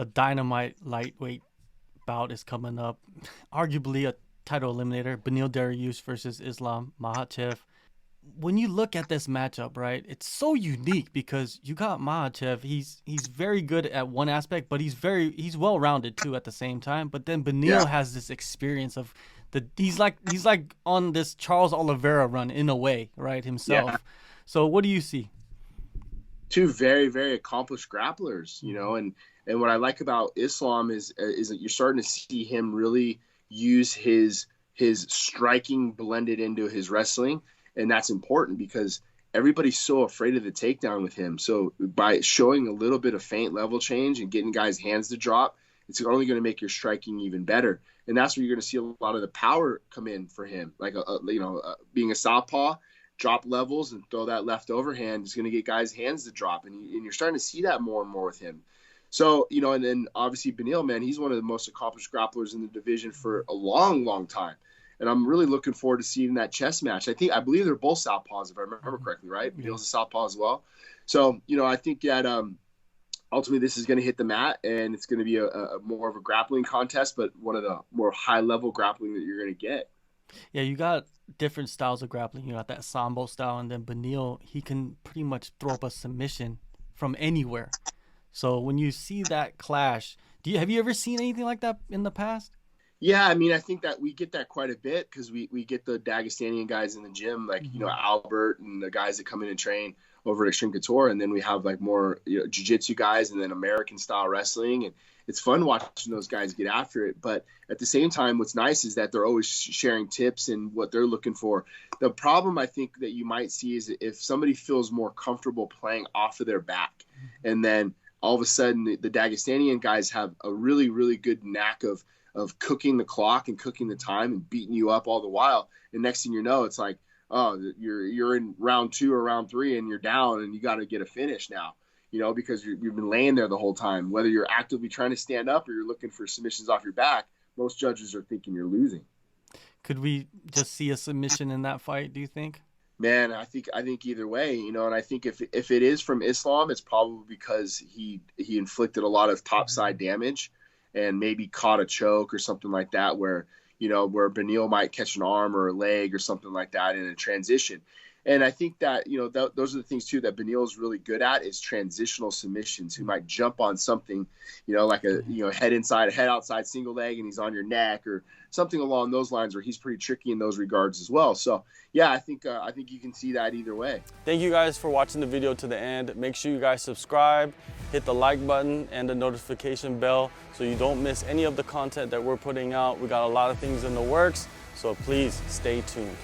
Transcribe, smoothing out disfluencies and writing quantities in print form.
a dynamite lightweight bout is coming up. Arguably a title eliminator, Beneil Dariush versus Islam Makhachev. When you look at this matchup, right, it's so unique because you got Makhachev. He's very good at one aspect, but he's well rounded too at the same time. But then Yeah. Beneil has this experience of he's like on this Charles Oliveira run in a way, right, Yeah. himself. So what do you see? Two very, very accomplished grapplers, Mhm. and what I like about Islam is that you're starting to see him really use his striking blended into his wrestling, and that's important because everybody's so afraid of the takedown with him. So by showing a little bit of feint level change and getting guys' hands to drop, it's only going to make your striking even better. And that's where you're going to see a lot of the power come in for him, like being a southpaw, drop levels and throw that left overhand is going to get guys' hands to drop, and you're starting to see that more and more with him. So and then obviously Beneil, man, he's one of the most accomplished grapplers in the division for a long, long time, and I'm really looking forward to seeing that chess match. I believe they're both southpaws if I remember correctly, right? Yeah. Beneil's a southpaw as well, so I think that ultimately this is going to hit the mat and it's going to be a more of a grappling contest, but one of the more high level grappling that you're going to get. Yeah, you got different styles of grappling. You got that Sambo style, and then Beneil, he can pretty much throw up a submission from anywhere. So when you see that clash, have you ever seen anything like that in the past? Yeah, I mean, I think that we get that quite a bit because we get the Dagestanian guys in the gym, like Hmm. Albert and the guys that come in and train over at Xtreme Couture, and then we have like more jiu-jitsu guys and then American style wrestling, and it's fun watching those guys get after it. But at the same time, what's nice is that they're always sharing tips and what they're looking for. The problem I think that you might see is if somebody feels more comfortable playing off of their back, and then all of a sudden the Dagestanian guys have a really really good knack of cooking the clock and cooking the time and beating you up all the while. And next thing you know, it's like, oh, you're in round 2 or round 3 and you're down and you got to get a finish now, because you've been laying there the whole time. Whether you're actively trying to stand up or you're looking for submissions off your back, most judges are thinking you're losing. Could we just see a submission in that fight, do you think? Man, I think either way, and I think if it is from Islam, it's probably because he inflicted a lot of topside damage and maybe caught a choke or something like that where Beneil might catch an arm or a leg or something like that in a transition. And I think that those are the things too that Beneil is really good at is transitional submissions. Who might jump on something, like a head inside, a head outside single leg, and he's on your neck or something along those lines, where he's pretty tricky in those regards as well. So yeah, I think you can see that either way. Thank you guys for watching the video to the end. Make sure you guys subscribe, hit the like button and the notification bell so you don't miss any of the content that we're putting out. We got a lot of things in the works, so please stay tuned.